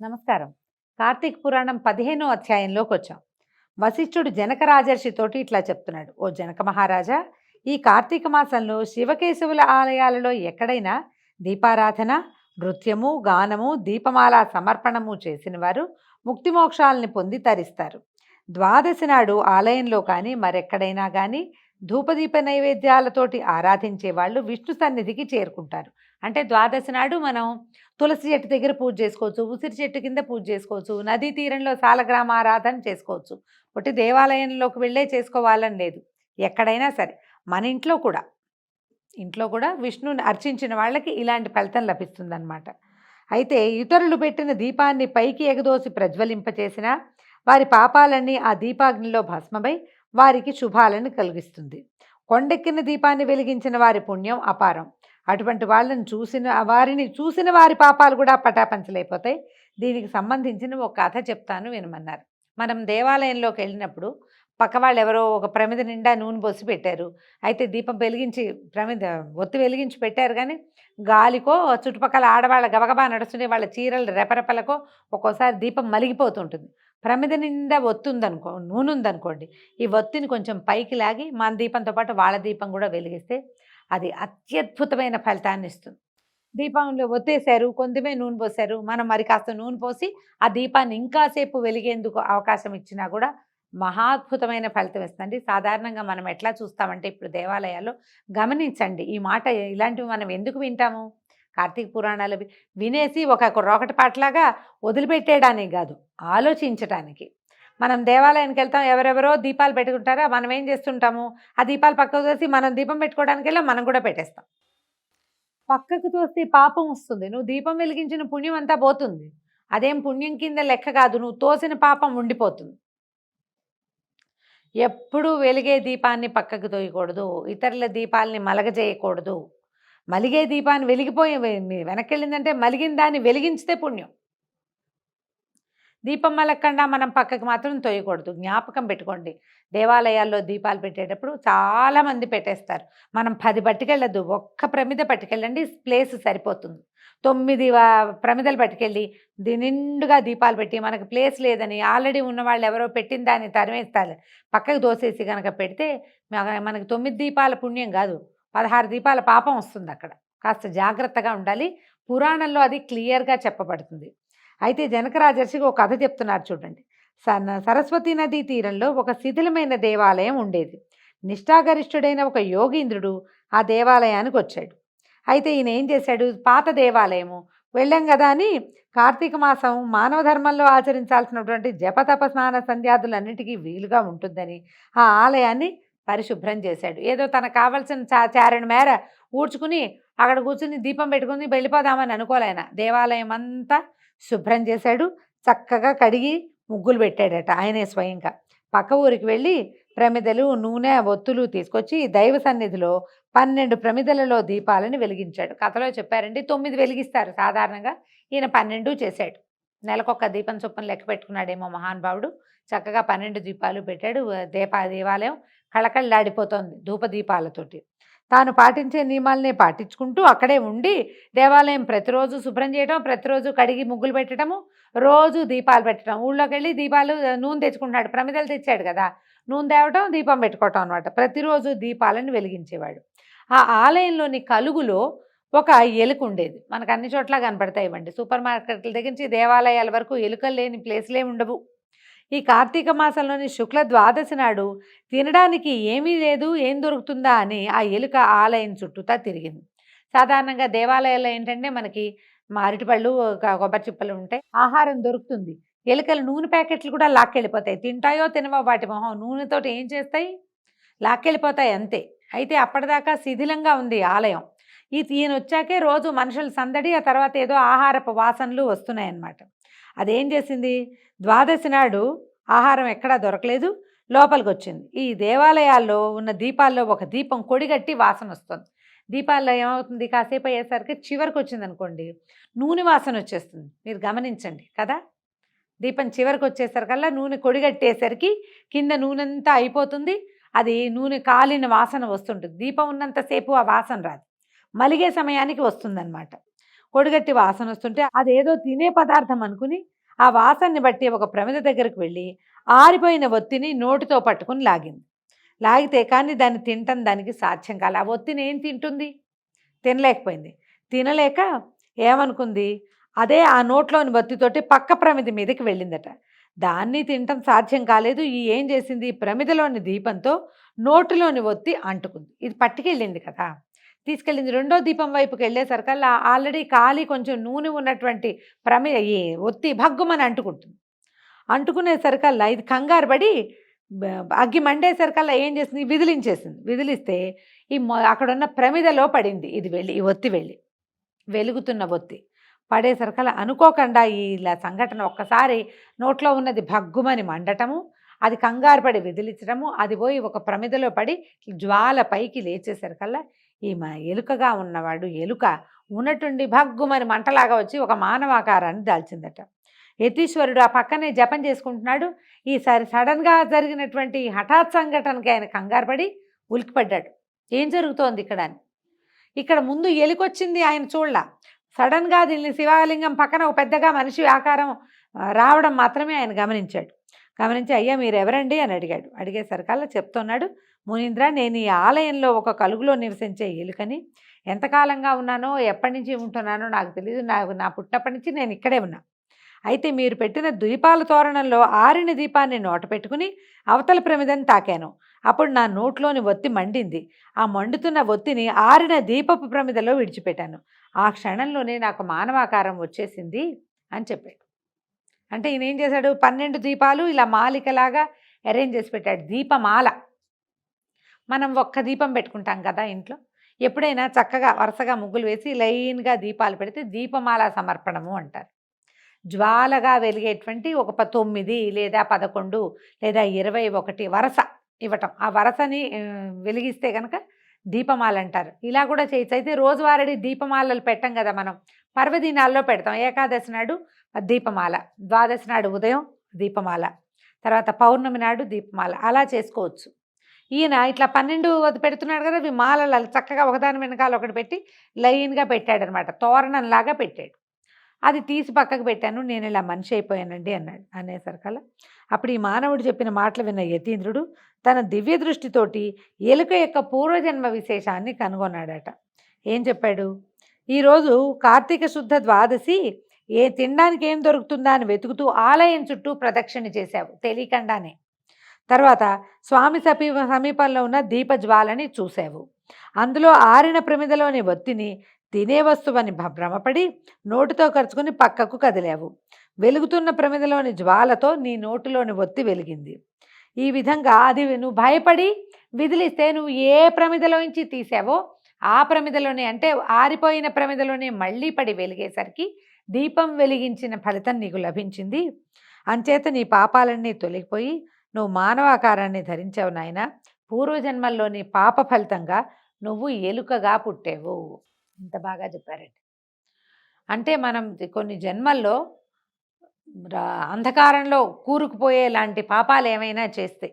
నమస్కారం. కార్తీక పురాణం 15వ అధ్యాయంలోకి వచ్చాం. వశిష్ఠుడు జనక రాజర్షితోటి ఇట్లా చెప్తున్నాడు. ఓ జనక మహారాజా, ఈ కార్తీక మాసంలో శివకేశవుల ఆలయాలలో ఎక్కడైనా దీపారాధన, నృత్యము, గానము, దీపమాల సమర్పణము చేసిన వారు ముక్తిమోక్షాలని పొంది తరిస్తారు. ద్వాదశి నాడు ఆలయంలో కానీ మరెక్కడైనా కానీ ధూపదీప నైవేద్యాలతోటి ఆరాధించే వాళ్ళు విష్ణు సన్నిధికి చేరుకుంటారు. అంటే ద్వాదశి నాడు మనం తులసి చెట్టు దగ్గర పూజ చేసుకోవచ్చు, ఉసిరి చెట్టు కింద పూజ చేసుకోవచ్చు, నదీ తీరంలో సాలగ్రామ ఆరాధన చేసుకోవచ్చు. ఒకటి దేవాలయంలోకి వెళ్ళే చేసుకోవాలని లేదు, ఎక్కడైనా సరే మన ఇంట్లో కూడా విష్ణుని అర్చించిన వాళ్ళకి ఇలాంటి ఫలితం లభిస్తుందన్నమాట. అయితే ఇతరులు పెట్టిన దీపాన్ని పైకి ఎగదోసి ప్రజ్వలింపచేసిన వారి పాపాలన్నీ ఆ దీపాగ్నిలో భస్మమై వారికి శుభాలను కలిగిస్తుంది. కొండెక్కిన దీపాన్ని వెలిగించిన వారి పుణ్యం అపారం. అటువంటి వారిని చూసిన వారి పాపాలు కూడా పటాపంచలైపోతాయి. దీనికి సంబంధించిన ఒక కథ చెప్తాను వినమన్నారు. మనం దేవాలయంలోకి వెళ్ళినప్పుడు పక్క వాళ్ళు ఎవరో ఒక ప్రమిద నిండా నూనె పోసి పెట్టారు. అయితే దీపం వెలిగించి ఒత్తి వెలిగించి పెట్టారు, కానీ గాలికో చుట్టుపక్కల ఆడవాళ్ళ గబగబా నడుస్తుంటే వాళ్ళ చీరలు రెపరెపలకో ఒక్కోసారి దీపం మలిగిపోతుంటుంది. ప్రమిద నిండా నూనె ఉందనుకోండి, ఈ ఒత్తిని కొంచెం పైకి లాగి మన దీపంతో పాటు వాళ్ళ దీపం కూడా వెలిగిస్తే అది అత్యద్భుతమైన ఫలితాన్ని ఇస్తుంది. దీపంలో ఒత్తేసారు, కొంచెమే నూనె పోసారు, మనం మరి కాస్త నూనె పోసి ఆ దీపాన్ని ఇంకాసేపు వెలిగేందుకు అవకాశం ఇచ్చినా కూడా మహాద్భుతమైన ఫలితం ఇస్తుంది. సాధారణంగా మనం ఎట్లా చూస్తామంటే ఇప్పుడు దేవాలయాల్లో గమనించండి ఈ మాట, ఇలాంటివి మనం ఎందుకు వింటాము? కార్తీక పురాణాలు వినేసి ఒక రోకటి పాటలాగా వదిలిపెట్టేయడానికి కాదు, ఆలోచించటానికి. మనం దేవాలయానికి వెళ్తాం, ఎవరెవరో దీపాలు పెట్టుకుంటారో మనం ఏం చేస్తుంటాము, ఆ దీపాలు పక్కకు తోసి మనం దీపం పెట్టుకోవడానికి వెళ్ళి మనం కూడా పెట్టేస్తాం. పక్కకు తోస్తే పాపం వస్తుంది, నువ్వు దీపం వెలిగించిన పుణ్యం అంతా పోతుంది. అదేం పుణ్యం కింద లెక్క కాదు, నువ్వు తోసిన పాపం ఉండిపోతుంది. ఎప్పుడూ వెలిగే దీపాన్ని పక్కకు తోయకూడదు, ఇతరుల దీపాలని మలగజేయకూడదు. మలిగే దీపాన్ని వెలిగిపోయి వెనక్కి వెళ్ళిందంటే మలిగిన దాన్ని వెలిగించితే పుణ్యం. దీపం మలక్కుండా మనం పక్కకి మాత్రం తోయకూడదు. జ్ఞాపకం పెట్టుకోండి, దేవాలయాల్లో దీపాలు పెట్టేటప్పుడు చాలామంది పెట్టేస్తారు. మనం 10 పట్టుకెళ్ళద్దు, ఒక్క ప్రమిద పట్టుకెళ్ళండి, ప్లేస్ సరిపోతుంది. 9 ప్రమిదలు పట్టుకెళ్ళి నిండుగా దీపాలు పెట్టి మనకు ప్లేస్ లేదని ఆల్రెడీ ఉన్న వాళ్ళు ఎవరో పెట్టిన దాన్ని తరిమేస్తారు, పక్కకు దోసేసి కనుక పెడితే మనకు 9 దీపాల పుణ్యం కాదు, 16 దీపాల పాపం వస్తుంది. అక్కడ కాస్త జాగ్రత్తగా ఉండాలి. పురాణంలో అది క్లియర్గా చెప్పబడుతుంది. అయితే జనక రాజర్షికి ఒక కథ చెప్తున్నారు చూడండి. సరస్వతి నదీ తీరంలో ఒక శిథిలమైన దేవాలయం ఉండేది. నిష్ఠాగరిష్ఠుడైన ఒక యోగీంద్రుడు ఆ దేవాలయానికి వచ్చాడు. అయితే ఈయన ఏం చేశాడు, పాత దేవాలయము వెళ్ళాం కదా అని కార్తీక మాసం మానవ ధర్మంలో ఆచరించాల్సినటువంటి జపతప స్నాన సంధ్యాదులన్నిటికీ వీలుగా ఉంటుందని ఆ ఆలయాన్ని పరిశుభ్రం చేశాడు. ఏదో తనకు కావలసిన చారణ మేర ఊడ్చుకుని అక్కడ కూర్చుని దీపం పెట్టుకుని వెళ్ళిపోదామని అనుకోలేన దేవాలయం అంతా శుభ్రం చేశాడు. చక్కగా కడిగి ముగ్గులు పెట్టాడట ఆయనే స్వయంగా. పక్క ఊరికి వెళ్ళి ప్రమిదలు, నూనె, ఒత్తులు తీసుకొచ్చి దైవ సన్నిధిలో 12 ప్రమిదలలో దీపాలను వెలిగించాడు. కథలో చెప్పారండి 9 వెలిగిస్తారు సాధారణంగా, ఈయన 12 చేశాడు. నెలకొక దీపం చొప్పున లెక్క పెట్టుకున్నాడేమో మహానుభావుడు. చక్కగా 12 దీపాలు పెట్టాడు. దేవాలయం కళకళలాడిపోతోంది ధూపదీపాలతోటి. తాను పాటించే నియమాలనే పాటించుకుంటూ అక్కడే ఉండి దేవాలయం ప్రతిరోజు శుభ్రం చేయడం, ప్రతిరోజు కడిగి ముగ్గులు పెట్టడము, రోజు దీపాలు పెట్టడం. ఊళ్ళోకి వెళ్ళి దీపాలు నూనె తెచ్చుకుంటున్నాడు, ప్రమిదలు తెచ్చాడు కదా, నూనె తేవటం, దీపం పెట్టుకోవటం అనమాట. ప్రతిరోజు దీపాలను వెలిగించేవాడు. ఆ ఆలయంలోని కలుగులో ఒక ఎలుక ఉండేది. మనకు అన్ని చోట్ల కనపడతాయి ఇవ్వండి, సూపర్ మార్కెట్ల దగ్గర నుంచి దేవాలయాల వరకు ఎలుకలు లేని ప్లేస్లే ఉండవు. ఈ కార్తీక మాసంలోని శుక్ల ద్వాదశి నాడు తినడానికి ఏమీ లేదు, ఏం దొరుకుతుందా అని ఆ ఎలుక ఆలయం చుట్టూతా తిరిగింది. సాధారణంగా దేవాలయాల్లో ఏంటంటే మనకి అరటిపళ్ళు, కొబ్బరి చిప్పలు ఉంటాయి, ఆహారం దొరుకుతుంది. ఎలుకలు నూనె ప్యాకెట్లు కూడా లాక్కెళ్ళిపోతాయి. తింటాయో తినవో వాటి మొహం, నూనెతోటి ఏం చేస్తాయి, లాక్కెళ్ళిపోతాయి అంతే. అయితే అప్పటిదాకా శిథిలంగా ఉంది ఆలయం. ఈయన వచ్చాకే రోజు మనుషుల సందడి, ఆ తర్వాత ఏదో ఆహారపు వాసనలు వస్తున్నాయన్నమాట. అదేం చేసింది, ద్వాదశి నాడు ఆహారం ఎక్కడా దొరకలేదు, లోపలికి వచ్చింది. ఈ దేవాలయాల్లో ఉన్న దీపాల్లో ఒక దీపం కొడిగట్టి వాసన వస్తుంది. దీపాల్లో ఏమవుతుంది, కాసేపు అయ్యేసరికి చివరికి వచ్చింది అనుకోండి, నూనె వాసన వచ్చేస్తుంది. మీరు గమనించండి కదా, దీపం చివరికి వచ్చేసరికల్లా నూనె కొడిగట్టేసరికి కింద నూనె అంతా అయిపోతుంది, అది నూనె కాలిన వాసన వస్తుంటుంది. దీపం ఉన్నంతసేపు ఆ వాసన రాదు, మలిగే సమయానికి వస్తుందన్నమాట. కొడిగట్టి వాసన వస్తుంటే అదేదో తినే పదార్థం అనుకుని ఆ వాసనని బట్టి ఒక ప్రమిద దగ్గరకు వెళ్ళి ఆరిపోయిన ఒత్తిని నోటితో పట్టుకుని లాగింది. లాగితే కానీ దాన్ని తినటం దానికి సాధ్యం కాలే. ఆ ఒత్తిని ఏం తింటుంది? తినలేకపోయింది. తినలేక ఏమనుకుంది, అదే ఆ నోట్లోని ఒత్తితోటి పక్క ప్రమిది మీదకి వెళ్ళిందట. దాన్ని తినటం సాధ్యం కాలేదు. ఏం చేసింది, ప్రమిదలోని దీపంతో నోటిలోని ఒత్తి అంటుకుంది. ఇది పట్టుకెళ్ళింది కదా, తీసుకెళ్ళింది. రెండో దీపం వైపుకి వెళ్ళేసరికల్లా ఆల్రెడీ ఖాళీ కొంచెం నూనె ఉన్నటువంటి ఈ ఒత్తి భగ్గుమని అంటుకుంటుంది. అంటుకునేసరికల్లా ఇది కంగారు పడి అగ్గి మండేసరికల్లా ఏం చేసింది, విదిలించేసింది. విదిలిస్తే అక్కడున్న ప్రమిదలో పడింది. ఇది వెళ్ళి ఈ ఒత్తి వెళ్ళి వెలుగుతున్న ఒత్తి పడేసరికల్లా అనుకోకుండా ఇలా సంఘటన ఒక్కసారి నోట్లో ఉన్నది భగ్గుమని మండటము, అది కంగారు పడి విదిలించడము, అది పోయి ఒక ప్రమిదలో పడి జ్వాల పైకి లేచేసరికల్లా ఎలుకగా ఉన్నవాడు ఎలుక ఉన్నట్టుండి భగ్గుమని మంటలాగా వచ్చి ఒక మానవాకారాన్ని దాల్చిందట. యతీశ్వరుడు ఆ పక్కనే జపం చేసుకుంటున్నాడు. ఈసారి సడన్గా జరిగినటువంటి హఠాత్ సంఘటనకి ఆయన కంగారు పడి ఉలికిపడ్డాడు. ఏం జరుగుతోంది ఇక్కడ అని. ఇక్కడ ముందు ఎలుకొచ్చింది ఆయన చూడలా. సడన్గా దీన్ని శివలింగం పక్కన ఒక పెద్దగా మనిషి ఆకారం రావడం మాత్రమే ఆయన గమనించాడు. గమనించి అయ్యా మీరు ఎవరండి అని అడిగాడు. అడిగేసరికల్లా చెప్తున్నాడు, మునీంద్ర నేను ఈ ఆలయంలో ఒక కలుగులో నివసించే ఎలుకని. ఎంతకాలంగా ఉన్నానో ఎప్పటి నుంచి ఉంటున్నానో నాకు తెలియదు. నా పుట్టినప్పటి నుంచి నేను ఇక్కడే ఉన్నా. అయితే మీరు పెట్టిన దీపాల తోరణంలో ఆరిన దీపాన్ని నోట పెట్టుకుని అవతల ప్రమిదని తాకాను. అప్పుడు నా నోట్లోని ఒత్తి మండింది. ఆ మండుతున్న ఒత్తిని ఆరిన దీపపు ప్రమిదలో విడిచిపెట్టాను. ఆ క్షణంలోనే నాకు మానవాకారం వచ్చేసింది అని చెప్పాడు. అంటే ఈయన ఏం చేశాడు, 12 దీపాలు ఇలా మాలికలాగా అరేంజ్ చేసి పెట్టాడు. దీపమాల. మనం ఒక్క దీపం పెట్టుకుంటాం కదా ఇంట్లో. ఎప్పుడైనా చక్కగా వరుసగా ముగ్గులు వేసి లైన్గా దీపాలు పెడితే దీపమాల సమర్పణము అంటారు. జ్వాలగా వెలిగేటువంటి ఒక 9 లేదా 11 లేదా 21 వరస ఇవ్వటం. ఆ వరసని వెలిగిస్తే కనుక దీపమాల అంటారు. ఇలా కూడా చేయొచ్చు. అయితే రోజువారీ దీపమాలలు పెట్టం కదా మనం, పర్వదినాల్లో పెడతాం. ఏకాదశి నాడు దీపమాల, ద్వాదశి నాడు ఉదయం దీపమాల, తర్వాత పౌర్ణమి నాడు దీపమాల, అలా చేసుకోవచ్చు. ఈయన ఇట్లా 12 పెడుతున్నాడు కదా, అవి మాలలు చక్కగా ఒకదాని వెనకాల ఒకటి పెట్టి లైన్గా పెట్టాడనమాట. తోరణంలాగా పెట్టాడు. అది తీసి పక్కకు పెట్టాను. నేను ఇలా మనిషి అయిపోయానండి అన్నాడు. అనేసరికల్లా అప్పుడు ఈ మానవుడు చెప్పిన మాటలు విన్న యతీంద్రుడు తన దివ్య దృష్టితోటి ఎలుక యొక్క పూర్వజన్మ విశేషాన్ని కనుగొన్నాడట. ఏం చెప్పాడు, ఈరోజు కార్తీక శుద్ధ ద్వాదశి తినడానికి ఏం దొరుకుతుందా అని వెతుకుతూ ఆలయం చుట్టూ ప్రదక్షిణ చేశావు తెలియకుండానే. తర్వాత స్వామి సమీపంలో ఉన్న దీపజ్వాలని చూశావు. అందులో ఆరిన ప్రమిదలోని ఒత్తిని తినే వస్తువని భ్రమపడి నోటితో ఖర్చుకుని పక్కకు కదిలావు. వెలుగుతున్న ప్రమిదలోని జ్వాలతో నీ నోటిలోని ఒత్తి వెలిగింది. ఈ విధంగా అది నువ్వు భయపడి విదిలిస్తే నువ్వు ఏ ప్రమిదలోంచి తీసావో ఆ ప్రమిదలోనే, అంటే ఆరిపోయిన ప్రమిదలోనే మళ్ళీ పడి వెలిగేసరికి దీపం వెలిగించిన ఫలితం నీకు లభించింది. అంచేత నీ పాపాలన్నీ తొలగిపోయి నువ్వు మానవాకారాన్ని ధరించావు నాయన. పూర్వజన్మల్లోని పాప ఫలితంగా నువ్వు ఎలుకగా పుట్టేవు. ఇంత బాగా చెప్పారండి. అంటే మనం కొన్ని జన్మల్లో అంధకారంలో కూరుకుపోయే లాంటి పాపాలు ఏమైనా చేస్తే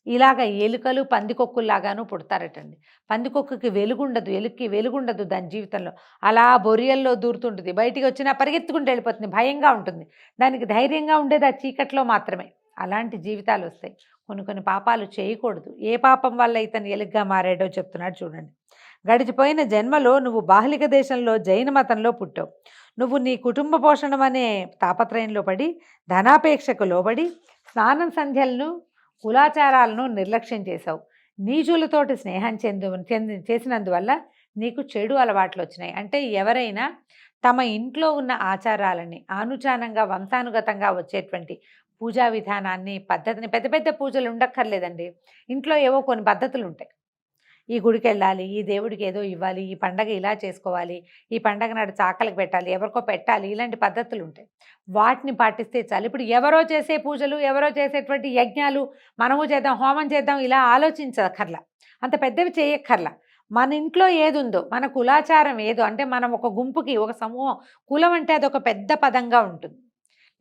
ఇలాగ ఎలుకలు పందికొక్కుల్లాగాను పుడతారటండి. పందికొక్కుకి వెలుగుండదు, ఎలుక్కి వెలుగుండదు దాని జీవితంలో. అలా బొరియల్లో దూరుతుంటుంది, బయటికి వచ్చినా పరిగెత్తుకుంటూ వెళ్ళిపోతుంది, భయంగా ఉంటుంది. దానికి ధైర్యంగా ఉండేది ఆ చీకట్లో మాత్రమే. అలాంటి జీవితాలు వస్తాయి. కొన్ని పాపాలు చేయకూడదు. ఏ పాపం వల్ల ఇతను ఎలుగ్గా మారాడో చెప్తున్నాడు చూడండి. గడిచిపోయిన జన్మలో నువ్వు బాహ్లిక దేశంలో జైన మతంలో పుట్టావు. నువ్వు నీ కుటుంబ పోషణం అనే తాపత్రయంలో పడి ధనాపేక్షకు లోబడి స్నానం సంధ్యలను కులాచారాలను నిర్లక్ష్యం చేశావు. నీచులతోటి స్నేహం చేసినందువల్ల నీకు చెడు అలవాట్లు వచ్చినాయి. అంటే ఎవరైనా తమ ఇంట్లో ఉన్న ఆచారాలని అనుచానంగా వంశానుగతంగా వచ్చేటువంటి పూజా విధానాన్ని పద్ధతిని, పెద్ద పెద్ద పూజలు ఉండక్కర్లేదండి, ఇంట్లో ఏవో కొన్ని పద్ధతులు ఉంటాయి. ఈ గుడికి వెళ్ళాలి, ఈ దేవుడికి ఏదో ఇవ్వాలి, ఈ పండగ ఇలా చేసుకోవాలి, ఈ పండగ నాడు చాకలికి పెట్టాలి, ఎవరికో పెట్టాలి, ఇలాంటి పద్ధతులు ఉంటాయి. వాటిని పాటిస్తే చాలు. ఇప్పుడు ఎవరో చేసే పూజలు, ఎవరో చేసేటువంటి యజ్ఞాలు మనము చేద్దాం, హోమం చేద్దాం, ఇలా ఆలోచించక్కర్లా, అంత పెద్దవి చేయక్కర్లా. మన ఇంట్లో ఏది ఉందో, మన కులాచారం ఏదో, అంటే మనం ఒక గుంపుకి, ఒక సమూహం, కులం అంటే అదొక పెద్ద పదంగా ఉంటుంది.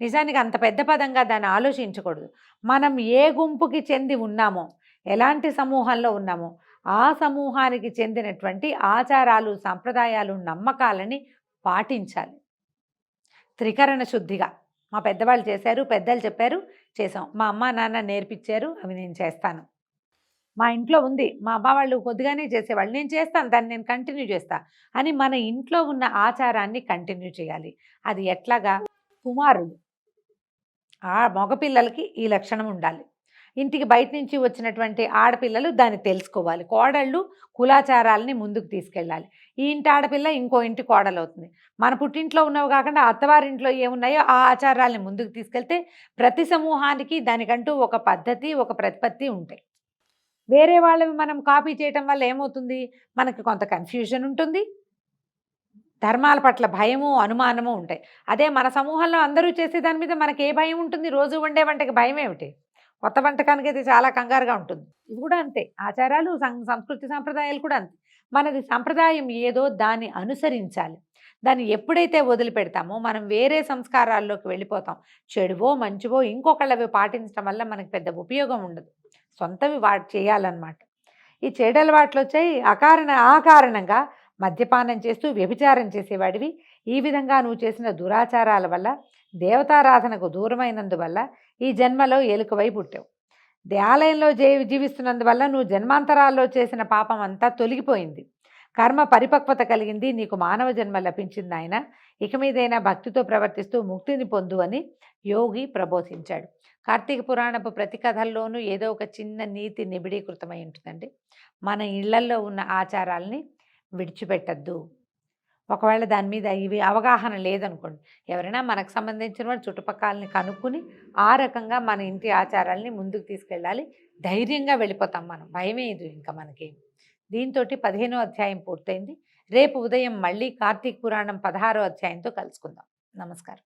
నిజానికి అంత పెద్ద పదంగా దాన్ని ఆలోచించకూడదు. మనం ఏ గుంపుకి చెంది ఉన్నామో, ఎలాంటి సమూహంలో ఉన్నామో ఆ సమూహానికి చెందినటువంటి ఆచారాలు, సంప్రదాయాలు, నమ్మకాలని పాటించాలి. త్రికరణ శుద్ధిగా మా పెద్దవాళ్ళు చేశారు, పెద్దలు చెప్పారు, చేసాం. మా అమ్మ నాన్న నేర్పించారు, అవి నేను చేస్తాను. మా ఇంట్లో ఉంది. మా అమ్మ వాళ్ళు కొద్దిగానే చేసేవాళ్ళు. నేను చేస్తాను, దాన్ని నేను కంటిన్యూ చేస్తా అని మన ఇంట్లో ఉన్న ఆచారాన్ని కంటిన్యూ చేయాలి. అది ఎట్లాగా? కుమారులు మగపిల్లలకి ఈ లక్షణం ఉండాలి. ఇంటికి బయట నుంచి వచ్చినటువంటి ఆడపిల్లలు దాన్ని తెలుసుకోవాలి. కోడళ్ళు కులాచారాలని ముందుకు తీసుకెళ్ళాలి. ఈ ఇంటి ఆడపిల్ల ఇంకో ఇంటి కోడలవుతుంది. మన పుట్టింట్లో ఉన్నవి కాకుండా అత్తవారింట్లో ఏమున్నాయో ఆ ఆచారాలని ముందుకు తీసుకెళ్తే ప్రతి సమూహానికి దానికంటూ ఒక పద్ధతి, ఒక ప్రతిపత్తి ఉంటాయి. వేరే వాళ్ళవి మనం కాపీ చేయటం వల్ల ఏమవుతుంది? మనకి కొంత కన్‌ఫ్యూజన్ ఉంటుంది. ధర్మాల పట్ల భయము, అనుమానము ఉంటాయి. అదే మన సమూహంలో అందరూ చేసే దాని మీద మనకి ఏ భయం ఉంటుంది? రోజు వండే వంటకి భయమేమిటి? కొత్త వంటకానికైతే చాలా కంగారుగా ఉంటుంది. ఇవి కూడా అంతే. ఆచారాలు, సంస్కృతి సాంప్రదాయాలు కూడా అంతే. మనది సంప్రదాయం ఏదో దాన్ని అనుసరించాలి. దాన్ని ఎప్పుడైతే వదిలిపెడతామో మనం వేరే సంస్కారాల్లోకి వెళ్ళిపోతాం. చెడువో, మంచివో ఇంకొకళ్ళవి పాటించడం వల్ల మనకి పెద్ద ఉపయోగం ఉండదు. సొంతవి చేయాలన్నమాట. ఈ చెడు అలవాట్లొచ్చాయి. ఆ కారణంగా మద్యపానం చేస్తూ వ్యభిచారం చేసేవాడివి. ఈ విధంగా నువ్వు చేసిన దురాచారాల వల్ల, దేవతారాధనకు దూరమైనందువల్ల ఈ జన్మలో ఎలుకవై పుట్టావు. ఆలయంలో జీవిస్తున్నందువల్ల నువ్వు జన్మాంతరాల్లో చేసిన పాపం అంతా తొలగిపోయింది. కర్మ పరిపక్వత కలిగింది. నీకు మానవ జన్మ లభించింది ఆయన. ఇక మీదైనా భక్తితో ప్రవర్తిస్తూ ముక్తిని పొందు అని యోగి ప్రబోధించాడు. కార్తీక పురాణపు ప్రతి కథల్లోనూ ఏదో ఒక చిన్న నీతి నిబిడీకృతమై ఉంటుందండి. మన ఇళ్లల్లో ఉన్న ఆచారాల్ని విడిచిపెట్టద్దు. ఒకవేళ దాని మీద ఇవి అవగాహన లేదనుకోండి, ఎవరైనా మనకు సంబంధించిన వాడు చుట్టుపక్కలని కనుక్కుని ఆ రకంగా మన ఇంటి ఆచారాల్ని ముందుకు తీసుకెళ్ళాలి. ధైర్యంగా వెళ్ళిపోతాం మనం. భయమేదు ఇంకా మనకి. దీంతో 15వ అధ్యాయం పూర్తయింది. రేపు ఉదయం మళ్ళీ కార్తీక పురాణం 16వ అధ్యాయంతో కలుసుకుందాం. నమస్కారం.